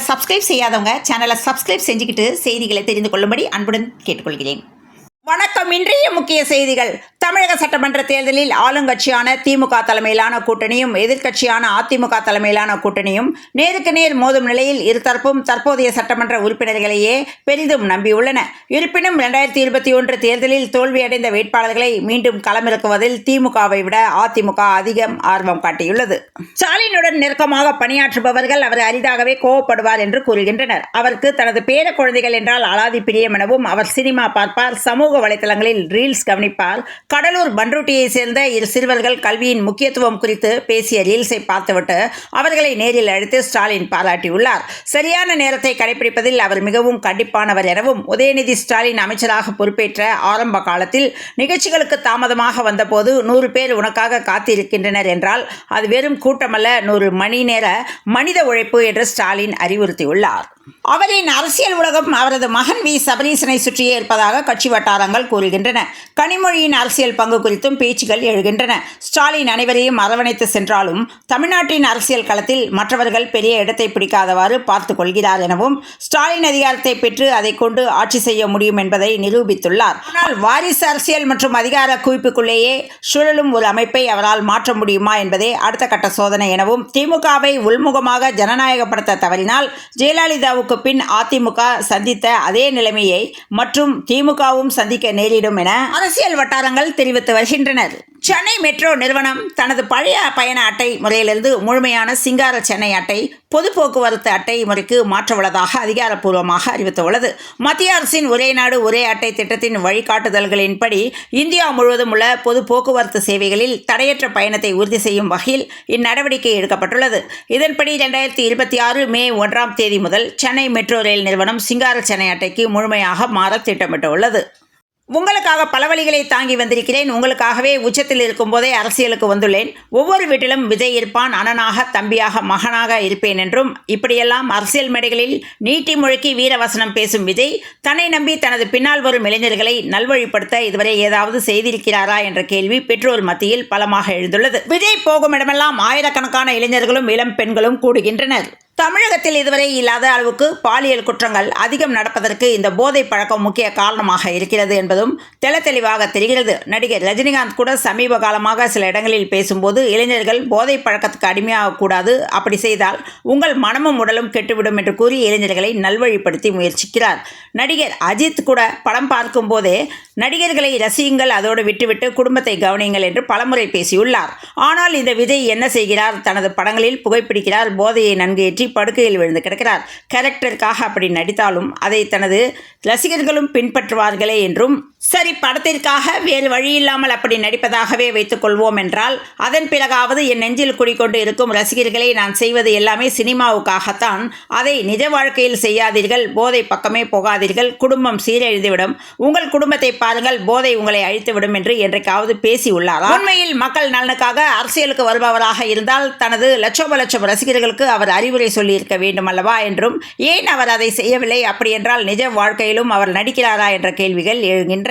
சேனலை சப்ஸ்கிரைப் செய்யாதவங்க சேனலை சப்ஸ்கிரைப் செஞ்சுக்கிட்டு செய்திகளை தெரிந்து கொள்ளும்படி அன்புடன் கேட்டுக்கொள்கிறேன். வணக்கம். இன்றைய முக்கிய செய்திகள். தமிழக சட்டமன்ற தேர்தலில் ஆளுங்கட்சியான திமுக தலைமையிலான கூட்டணியும் எதிர்க்கட்சியான அதிமுக தலைமையிலான கூட்டணியும் நேருக்கு நேர் மோதும் நிலையில் இருதரப்பும் தற்போதைய சட்டமன்ற உறுப்பினர்களையே பெரிதும் நம்பியுள்ளன. இருப்பினும் 2021 தேர்தலில் தோல்வியடைந்த வேட்பாளர்களை மீண்டும் களமிறக்குவதில் திமுகவை விட அதிமுக அதிகம் ஆர்வம் காட்டியுள்ளது. ஸ்டாலினுடன் நெருக்கமாக பணியாற்றுபவர்கள் அவர் அரிதாகவே கோவப்படுவார் என்று கூறுகின்றனர். அவருக்கு தனது பேர குழந்தைகள் என்றால் அலாதி பிரியம் எனவும் அவர் சினிமா பார்ப்பார், சமூக வலைதளங்களில் ரீல்ஸ் கவனிப்பார். கடலூர் பன்ருட்டியை சேர்ந்த இரு சிறுவர்கள் கல்வியின் முக்கியத்துவம் குறித்து பேசிய ரீல்ஸை பார்த்துவிட்டு அவர்களை நேரில் அழைத்து ஸ்டாலின் பாராட்டியுள்ளார். சரியான நேரத்தை கடைபிடிப்பதில் அவர் மிகவும் கண்டிப்பானவர் எனவும் உதயநிதி ஸ்டாலின் அமைச்சராக பொறுப்பேற்ற ஆரம்ப காலத்தில் நிகழ்ச்சிகளுக்கு தாமதமாக வந்தபோது 100 பேர் உனக்காக காத்திருக்கின்றனர் என்றால் அது வெறும் கூட்டமல்ல, 100 மணி நேர மனித உழைப்பு என்று ஸ்டாலின் அறிவுறுத்தியுள்ளார். அவரின் அரசியல் உலகம் அவரது மகன் வி சபரீசனை சுற்றியே இருப்பதாக கட்சி வட்டாரங்கள் கூறுகின்றன. கனிமொழியின் அரசியல் பங்கு குறித்தும் பேச்சுகள் எழுகின்றன. ஸ்டாலின் அனைவரையும் அரவணைத்து சென்றாலும் தமிழ்நாட்டின் அரசியல் களத்தில் மற்றவர்கள் பெரிய இடத்தை பிடிக்காதவாறு பார்த்து கொள்கிறார் எனவும் ஸ்டாலின் அதிகாரத்தை பெற்று அதை கொண்டு ஆட்சி செய்ய முடியும் என்பதை நிரூபித்துள்ளார். ஆனால் வாரிசு அரசியல் மற்றும் அதிகார குவிப்புக்குள்ளேயே சுழலும் ஒரு அமைப்பை அவரால் மாற்ற முடியுமா என்பதே அடுத்த கட்ட சோதனை எனவும் திமுகவை உள்முகமாக ஜனநாயகப்படுத்த தவறினால் ஜெயலலிதாவுக்கு பின் அதிமுக சந்தித்த அதே நிலைமையை மற்றும் திமுகவும் சந்திக்க நேரிடும் என அரசியல் வட்டாரங்கள் தெரிவித்து வருகின்றனர். சென்னை மெட்ரோ நிறுவனம் தனது பழைய பயண அட்டை முறையிலிருந்து முழுமையான சிங்கார சென்னை அட்டை பொது போக்குவரத்து அட்டை முறைக்கு மாற்றவுள்ளதாக அதிகாரப்பூர்வமாக அறிவித்துள்ளது. மத்திய அரசின் ஒரே நாடு ஒரே அட்டை திட்டத்தின் வழிகாட்டுதல்களின்படி இந்தியா முழுவதும் உள்ள பொது போக்குவரத்து சேவைகளில் தடையற்ற பயணத்தை உறுதி செய்யும் வகையில் இந்நடவடிக்கை எடுக்கப்பட்டுள்ளது. இதன்படி 2026 மே 1ஆம் தேதி முதல் சென்னை மெட்ரோ ரயில் நிறுவனம் சிங்கார சென்னை அட்டைக்கு முழுமையாக மாற திட்டமிட்டுள்ளது. உங்களுக்காக பல வழிகளை தாங்கி வந்திருக்கிறேன். உங்களுக்காகவே உச்சத்தில் இருக்கும் போதே அரசியலுக்கு வந்துள்ளேன். ஒவ்வொரு வீட்டிலும் விஜய் இருப்பான், அண்ணனாக, தம்பியாக, மகனாக இருப்பேன் என்றும் இப்படியெல்லாம் அரசியல் மேடைகளில் நீட்டி முழக்கி வீரவசனம் பேசும் விஜய் தன்னை நம்பி தனது பின்னால் வரும் இளைஞர்களை நல்வழிப்படுத்த இதுவரை ஏதாவது செய்திருக்கிறாரா என்ற கேள்வி பெற்றோர் மத்தியில் பலமாக எழுந்துள்ளது. விஜய் போகும் இடமெல்லாம் ஆயிரக்கணக்கான இளைஞர்களும் இளம் பெண்களும் கூடுகின்றனர். தமிழகத்தில் இதுவரை இல்லாத அளவுக்கு பாலியல் குற்றங்கள் அதிகம் நடப்பதற்கு இந்த போதை பழக்கம் முக்கிய காரணமாக இருக்கிறது என்பதும் தெளிவாக தெரிகிறது. நடிகர் ரஜினிகாந்த் கூட சமீப காலமாக சில இடங்களில் பேசும்போது இளைஞர்கள் போதை பழக்கத்துக்கு அடிமையாகக்கூடாது, அப்படி செய்தால் உங்கள் மனமும் உடலும் கெட்டுவிடும் என்று கூறி இளைஞர்களை நல்வழிப்படுத்தி முயற்சிக்கிறார். நடிகர் அஜித் கூட படம் பார்க்கும் போதே நடிகர்களை ரசியுங்கள், அதோடு விட்டுவிட்டு குடும்பத்தை கவனியுங்கள் என்று பலமுறை பேசியுள்ளார். ஆனால் இந்த விஜய் என்ன செய்கிறார்? தனது படங்களில் புகைப்பிடிக்கிறார், போதையை நன்கு ஏற்றி படுக்கையில் விழுந்து கிடக்கிறார். கேரக்டருக்காக அப்படி நடித்தாலும் அதை தனது ரசிகர்களும் பின்பற்றுவார்களே என்றும், சரி படத்திற்காக வேறு வழியில்லாமல் அப்படி நடிப்பதாகவே வைத்துக் கொள்வோம் என்றால் அதன் பிறகாவது என் நெஞ்சில் குடிக்கொண்டு இருக்கும் ரசிகர்களை நான் செய்வது எல்லாமே சினிமாவுக்காகத்தான், அதை நிஜ வாழ்க்கையில் செய்யாதீர்கள், போதை பக்கமே போகாதீர்கள், குடும்பம் சீரழிந்துவிடும், உங்கள் குடும்பத்தை பாருங்கள், போதை உங்களை அழித்துவிடும் என்று என்றைக்காவது பேசியுள்ளாரா? உண்மையில் மக்கள் நலனுக்காக அரசியலுக்கு வருபவராக இருந்தால் தனது லட்சோப ரசிகர்களுக்கு அவர் அறிவுரை சொல்லியிருக்க வேண்டும் அல்லவா என்றும், ஏன் அவர் அதை செய்யவில்லை? அப்படி என்றால் நிஜ வாழ்க்கையிலும் அவர் நடிக்கிறாரா என்ற கேள்விகள் எழுகின்றன.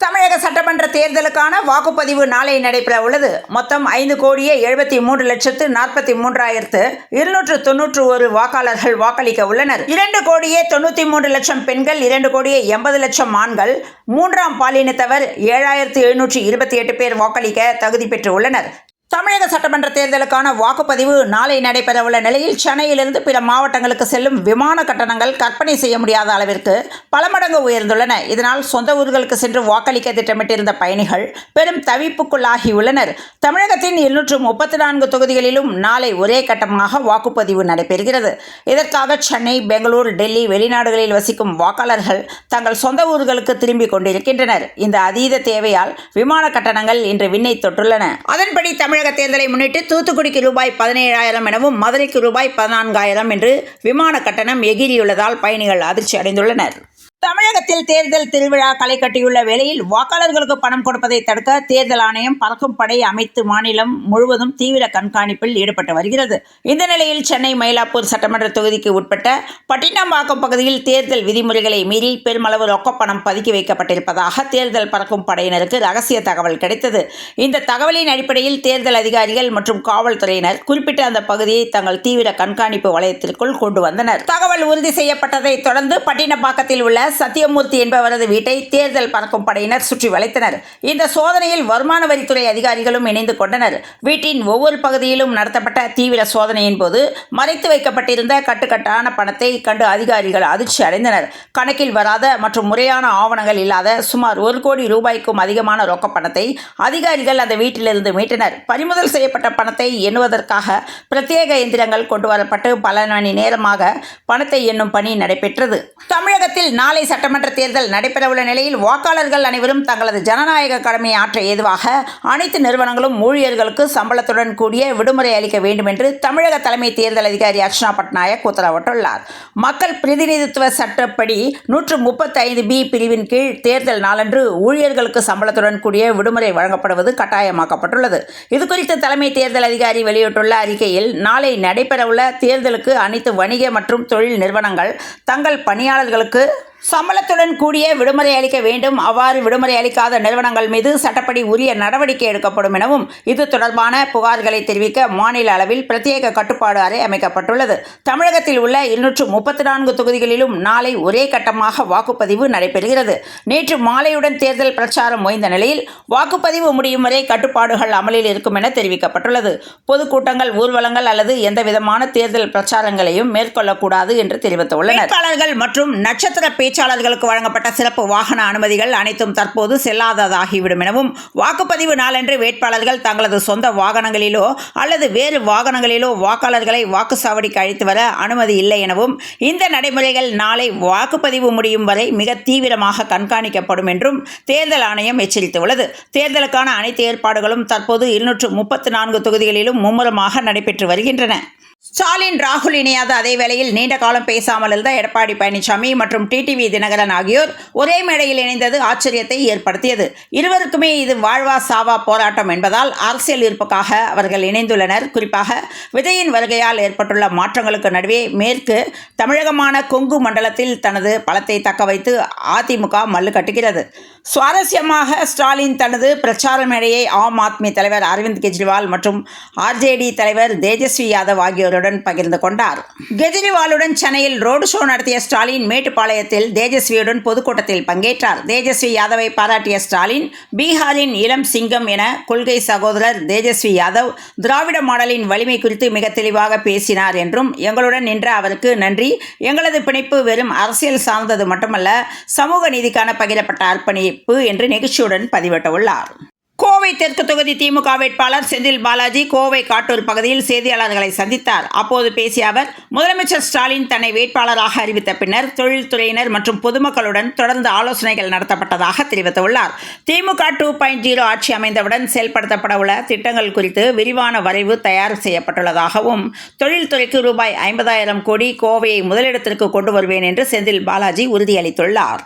தமிழக சட்டமன்ற தேர்தலுக்கான வாக்குப்பதிவு நாளை நடைபெற உள்ளது. மொத்தம் 5,73,43,291 வாக்காளர்கள் வாக்களிக்க உள்ளனர். 2,93,00,000 பெண்கள், 2,80,00,000 ஆண்கள், 3ஆம் பாலினத்தவர் 7,728 பேர் வாக்களிக்க தகுதி பெற்று உள்ளனர். தமிழக சட்டமன்ற தேர்தலுக்கான வாக்குப்பதிவு நாளை நடைபெறவுள்ள நிலையில் சென்னையிலிருந்து பிற மாவட்டங்களுக்கு செல்லும் விமான கட்டணங்கள் கற்பனை செய்ய முடியாத அளவிற்கு பல மடங்கு உயர்ந்துள்ளன. இதனால் சொந்த ஊர்களுக்கு சென்று வாக்களிக்க திட்டமிட்டிருந்த பயணிகள் பெரும் தவிப்புக்குள்ளாகியுள்ளனர். தமிழகத்தின் 734 தொகுதிகளிலும் நாளை ஒரே கட்டமாக வாக்குப்பதிவு நடைபெறுகிறது. இதற்காக சென்னை, பெங்களூர், டெல்லி, வெளிநாடுகளில் வசிக்கும் வாக்காளர்கள் தங்கள் சொந்த ஊர்களுக்கு திரும்பிக் கொண்டிருக்கின்றனர். இந்த அதீத தேவையால் விமான கட்டணங்கள் இன்று விண்ணை தொட்டுள்ளன. அதன்படி தமிழக தேர்தலை முன்னிட்டு தூத்துக்குடிக்கு ரூபாய் 17,000 எனவும் மதுரைக்கு ரூபாய் 14,000 என்று விமான கட்டணம் எகிரியுள்ளதால் பயணிகள் அதிர்ச்சி அடைந்துள்ளனர். தமிழகத்தில் தேர்தல் திருவிழா களை கட்டியுள்ள வேளையில் வாக்காளர்களுக்கு பணம் கொடுப்பதை தடுக்க தேர்தல் ஆணையம் பறக்கும் படை அமைத்து மாநிலம் முழுவதும் தீவிர கண்காணிப்பில் ஈடுபட்டு வருகிறது. இந்த நிலையில் சென்னை மயிலாப்பூர் சட்டமன்ற தொகுதிக்கு உட்பட்ட பட்டினம்பாக்கம் பகுதியில் தேர்தல் விதிமுறைகளை மீறி பெருமளவு ரொக்கப்பணம் பதுக்கி வைக்கப்பட்டிருப்பதாக தேர்தல் பறக்கும் படையினருக்கு ரகசிய தகவல் கிடைத்தது. இந்த தகவலின் அடிப்படையில் தேர்தல் அதிகாரிகள் மற்றும் காவல்துறையினர் குறிப்பிட்ட அந்த பகுதியை தங்கள் தீவிர கண்காணிப்பு வளையத்திற்குள் கொண்டு வந்தனர். தகவல் உறுதி செய்யப்பட்டதை தொடர்ந்து பட்டினப்பாக்கத்தில் உள்ள சத்தியமூர்த்தி என்பவரது வீட்டை தேர்தல் பறக்கும் படையினர் சுற்றி வளைத்தனர். இந்த சோதனையில் வருமான வரித்துறை அதிகாரிகளும் இணைந்து கொண்டனர். வீட்டின் ஒவ்வொரு பகுதியிலும் நடத்தப்பட்ட தீவிர சோதனையின் போது மறைத்து வைக்கப்பட்டிருந்த கட்டுக்கட்டான பணத்தை கண்டு அதிகாரிகள் அதிர்ச்சி அடைந்தனர். கணக்கில் வராத மற்றும் முறையான ஆவணங்கள் இல்லாத சுமார் 1 கோடி ரூபாய்க்கும் அதிகமான ரொக்க பணத்தை அதிகாரிகள் அந்த வீட்டிலிருந்து மீட்டனர். பறிமுதல் செய்யப்பட்ட பணத்தை எண்ணுவதற்காக பிரத்யேக எந்திரங்கள் கொண்டு வரப்பட்டு பல மணி நேரமாக பணத்தை எண்ணும் பணி நடைபெற்றது. தமிழகத்தில் நாளை சட்டமன்ற தேர்தல் நடைபெறவுள்ள நிலையில் வாக்காளர்கள் அனைவரும் தங்களது ஜனநாயக கடமையை ஆற்ற ஏதுவாக அனைத்து நிறுவனங்களும் ஊழியர்களுக்கு சம்பளத்துடன் கூடிய விடுமுறை அளிக்க வேண்டும் என்று தமிழக தலைமை தேர்தல் அதிகாரி அர்ச்சனா பட்நாயக் உத்தரவிட்டுள்ளார். மக்கள் பிரதிநிதித்துவ சட்டப்படி 135B பிரிவின் கீழ் தேர்தல் நாளன்று ஊழியர்களுக்கு சம்பளத்துடன் கூடிய விடுமுறை வழங்கப்படுவது கட்டாயமாக்கப்பட்டுள்ளது. இதுகுறித்து தலைமை தேர்தல் அதிகாரி வெளியிட்டுள்ள அறிக்கையில், நாளை நடைபெறவுள்ள தேர்தலுக்கு அனைத்து வணிக மற்றும் தொழில் நிறுவனங்கள் தங்கள் பணியாளர்களுக்கு சம்பளத்துடன் கூடிய விடுமுறை அளிக்க வேண்டும். அவ்வாறு விடுமுறை அளிக்காத நிறுவனங்கள் மீது சட்டப்படி உரிய நடவடிக்கை எடுக்கப்படும் எனவும், இது தொடர்பான புகார்களை தெரிவிக்க மாநில அளவில் பிரத்யேக கட்டுப்பாடு அறை அமைக்கப்பட்டுள்ளது. தமிழகத்தில் உள்ள 234 தொகுதிகளிலும் நாளை ஒரே கட்டமாக வாக்குப்பதிவு நடைபெறுகிறது. நேற்று மாலையுடன் தேர்தல் பிரச்சாரம் ஓய்ந்த நிலையில் வாக்குப்பதிவு முடியும் வரை கட்டுப்பாடுகள் அமலில் இருக்கும் என தெரிவிக்கப்பட்டுள்ளது. பொதுக்கூட்டங்கள், ஊர்வலங்கள் அல்லது எந்தவிதமான தேர்தல் பிரச்சாரங்களையும் மேற்கொள்ளக்கூடாது என்று தெரிவித்துள்ளனர். வேட்பாளர்கள் மற்றும் நட்சத்திர பேச்சாளர்களுக்கு வழங்கப்பட்ட சிறப்பு வாகன அனுமதிகள் அனைத்தும் தற்போது செல்லாததாகிவிடும் எனவும், வாக்குப்பதிவு நாளன்று வேட்பாளர்கள் தங்களது சொந்த வாகனங்களிலோ அல்லது வேறு வாகனங்களிலோ வாக்காளர்களை வாக்குச்சாவடிக்கு அழைத்து வர அனுமதி இல்லை எனவும், இந்த நடைமுறைகள் நாளை வாக்குப்பதிவு முடியும் வரை மிக தீவிரமாக கண்காணிக்கப்படும் என்றும் தேர்தல் ஆணையம் எச்சரித்துள்ளது. தேர்தலுக்கான அனைத்து ஏற்பாடுகளும் தற்போது 234 தொகுதிகளிலும் மும்முரமாக நடைபெற்று வருகின்றன. ஸ்டாலின், ராகுல் இணையாத அதே வேளையில் நீண்ட காலம் பேசாமல் இருந்த எடப்பாடி பழனிசாமி மற்றும் டிடிவி தினகரன் ஆகியோர் ஒரே மேடையில் இணைந்தது ஆச்சரியத்தை ஏற்படுத்தியது. இருவருக்குமே இது வாழ்வா சாவா போராட்டம் என்பதால் அரசியல் ஈர்ப்புக்காக அவர்கள் இணைந்துள்ளனர். குறிப்பாக விஜயின் வருகையால் ஏற்பட்டுள்ள மாற்றங்களுக்கு நடுவே மேற்கு தமிழகமான கொங்கு மண்டலத்தில் தனது பலத்தை தக்க வைத்து அதிமுக மல்லு கட்டுகிறது. சுவாரஸ்யமாக, ஸ்டாலின் தனது பிரச்சார மேடையை ஆம் ஆத்மி தலைவர் அரவிந்த் கெஜ்ரிவால் மற்றும் RJD தலைவர் தேஜஸ்வி யாதவ் ஆகியோருடன் பகிர்ந்து கொண்டார். கெஜ்ரிவாலுடன் சென்னையில் ரோடு ஷோ நடத்திய ஸ்டாலின் மேட்டுப்பாளையத்தில் தேஜஸ்வியுடன் பொதுக்கூட்டத்தில் பங்கேற்றார். தேஜஸ்வி யாதவை பாராட்டிய ஸ்டாலின், பீகாரின் இளம் சிங்கம் என கொள்கை சகோதரர் தேஜஸ்வி யாதவ் திராவிட மாடலின் வலிமை குறித்து மிக தெளிவாக பேசினார் என்றும், எங்களுடன் நின்ற அவருக்கு நன்றி. எங்களது பிணைப்பு வெறும் அரசியல் சார்ந்தது மட்டுமல்ல, சமூக நீதிக்கான பகிரப்பட்ட அர்ப்பணிப்பு என்று நெகிழ்ச்சியுடன் பதிவிட்டுள்ளார். கோவை தெற்கு தொகுதி திமுக வேட்பாளர் செந்தில் பாலாஜி கோவை காட்டூர் பகுதியில் செய்தியாளர்களை சந்தித்தார். அப்போது பேசிய அவர், முதலமைச்சர் ஸ்டாலின் தன்னை வேட்பாளராக அறிவித்த பின்னர் தொழில்துறையினர் மற்றும் பொதுமக்களுடன் தொடர்ந்து ஆலோசனைகள் நடத்தப்பட்டதாக தெரிவித்துள்ளார். திமுக 2.0 ஆட்சி அமைந்தவுடன் செயல்படுத்தப்பட உள்ள திட்டங்கள் குறித்து விரிவான வரைவு தயார் செய்யப்பட்டுள்ளதாகவும், தொழில்துறைக்கு ரூபாய் 50,000 கோடி கோவையை முதலிடத்திற்கு கொண்டு வருவேன் என்று செந்தில் பாலாஜி உறுதியளித்துள்ளார்.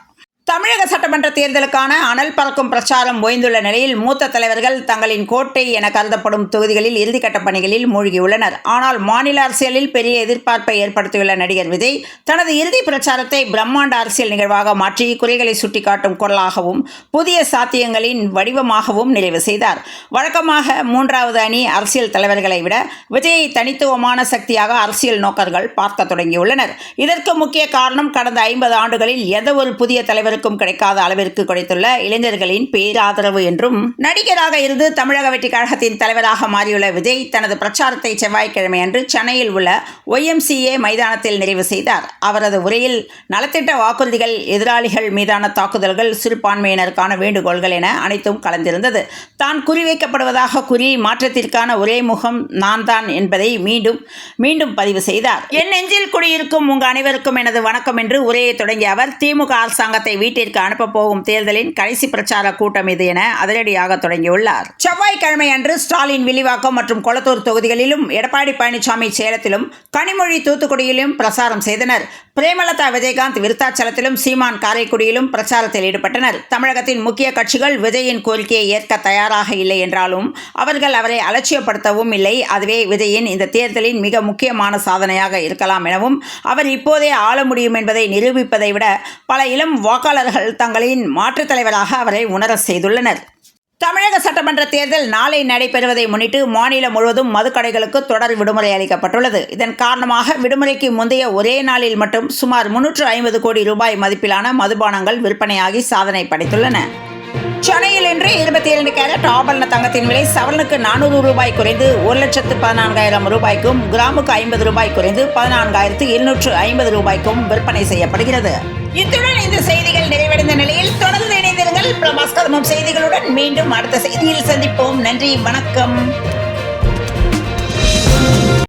தமிழக சட்டமன்ற தேர்தலுக்கான அனல் பறக்கும் பிரச்சாரம் ஓய்ந்துள்ள நிலையில் மூத்த தலைவர்கள் தங்களின் கோட்டை என கருதப்படும் தொகுதிகளில் இறுதிக்கட்ட பணிகளில் மூழ்கியுள்ளனர். ஆனால் மாநில அரசியலில் பெரிய எதிர்பார்ப்பை ஏற்படுத்தியுள்ள நடிகர் விஜய் தனது இறுதி பிரச்சாரத்தை பிரம்மாண்ட அரசியல் நிகழ்வாக மாற்றி குறைகளை சுட்டிக்காட்டும் குரலாகவும் புதிய சாத்தியங்களின் வடிவமாகவும் நிறைவு செய்தார். வழக்கமாக 3வது அணி அரசியல் தலைவர்களை விட விஜயை தனித்துவமான சக்தியாக அரசியல் நோக்கர்கள் பார்க்க தொடங்கியுள்ளனர். இதற்கு முக்கிய காரணம், கடந்த 50 ஆண்டுகளில் எந்த ஒரு புதிய தலைவர் கிடைக்காத அளவிற்கு கிடைத்துள்ள இளைஞர்களின் பேராதரவு என்றும், நடிகராக இருந்து தமிழக வெற்றி கழகத்தின் தலைவராக மாறியுள்ள விஜய் தனது பிரச்சாரத்தை செவ்வாய்க்கிழமை அன்று சென்னையில் உள்ள YMCA மைதானத்தில் நிறைவு செய்தார். அவரது உரையில் நலத்திட்ட வாக்குறுதிகள், எதிராளிகள் மீதான தாக்குதல்கள், சிறுபான்மையினருக்கான வேண்டுகோள்கள் என அனைத்தும் கலந்திருந்தது. தான் குறிவைக்கப்படுவதாக கூறி மாற்றத்திற்கான ஒரே முகம் நான் தான் என்பதை மீண்டும் மீண்டும் பதிவு செய்தார். என் நெஞ்சில் குடியிருக்கும் உங்கள் அனைவருக்கும் எனது வணக்கம் என்று உரையை தொடங்கிய அவர், திமுக அரசாங்கத்தை வீட்டிற்கு அனுப்ப போகும் தேர்தலின் கடைசி பிரச்சார கூட்டம் இது என அதிரடியாக தொடங்கியுள்ளார். செவ்வாய்க்கிழமை அன்று ஸ்டாலின் வில்லிவாக்கம் மற்றும் கொளத்தூர் தொகுதிகளிலும், எடப்பாடி பழனிசாமி சேலத்திலும், கனிமொழி தூத்துக்குடியிலும் பிரச்சாரம் செய்தனர். பிரேமலதா விஜயகாந்த் விருத்தாச்சலத்திலும், சீமான் காரைக்குடியிலும் பிரச்சாரத்தில் ஈடுபட்டனர். தமிழகத்தின் முக்கிய கட்சிகள் விஜயின் கோரிக்கையை ஏற்க தயாராக இல்லை என்றாலும் அவர்கள் அவரை அலட்சியப்படுத்தவும் இல்லை. அதுவே விஜயின் இந்த தேர்தலின் மிக முக்கியமான சாதனையாக இருக்கலாம் எனவும், அவர் இப்போதே ஆள முடியும் என்பதை நிரூபிப்பதை விட பல இளம் வாக்காளர்கள் தங்களின் மாற்றுத் தலைவராக அவரை உணர செய்துள்ளனர். தமிழக சட்டமன்ற தேர்தல் நாளை நடைபெறுவதை முன்னிட்டு மாநிலம் முழுவதும் மதுக்கடைகளுக்கு தொடர் விடுமுறை அளிக்கப்பட்டுள்ளது. இதன் காரணமாக விடுமுறைக்கு முந்தைய ஒரே நாளில் மட்டும் சுமார் 350 கோடி ரூபாய் மதிப்பிலான மதுபானங்கள் விற்பனையாகி சாதனை படைத்துள்ளன. சென்னையில் இன்று 27 கேரட் ஆபரண தங்கத்தின் விலை சவரனுக்கு 400 ரூபாய் குறைந்து 1,14,000 ரூபாய்க்கும், கிராமுக்கு 50 ரூபாய் குறைந்து 14,250 ரூபாய்க்கும் விற்பனை செய்யப்படுகிறது. இத்துடன் இந்த செய்திகள் நிறைவடைந்த நிலையில் தொடர்ந்து இணைந்திருங்கள் பிரபாஸ்கரமும் செய்திகளுடன். மீண்டும் அடுத்த செய்தியில் சந்திப்போம். நன்றி, வணக்கம்.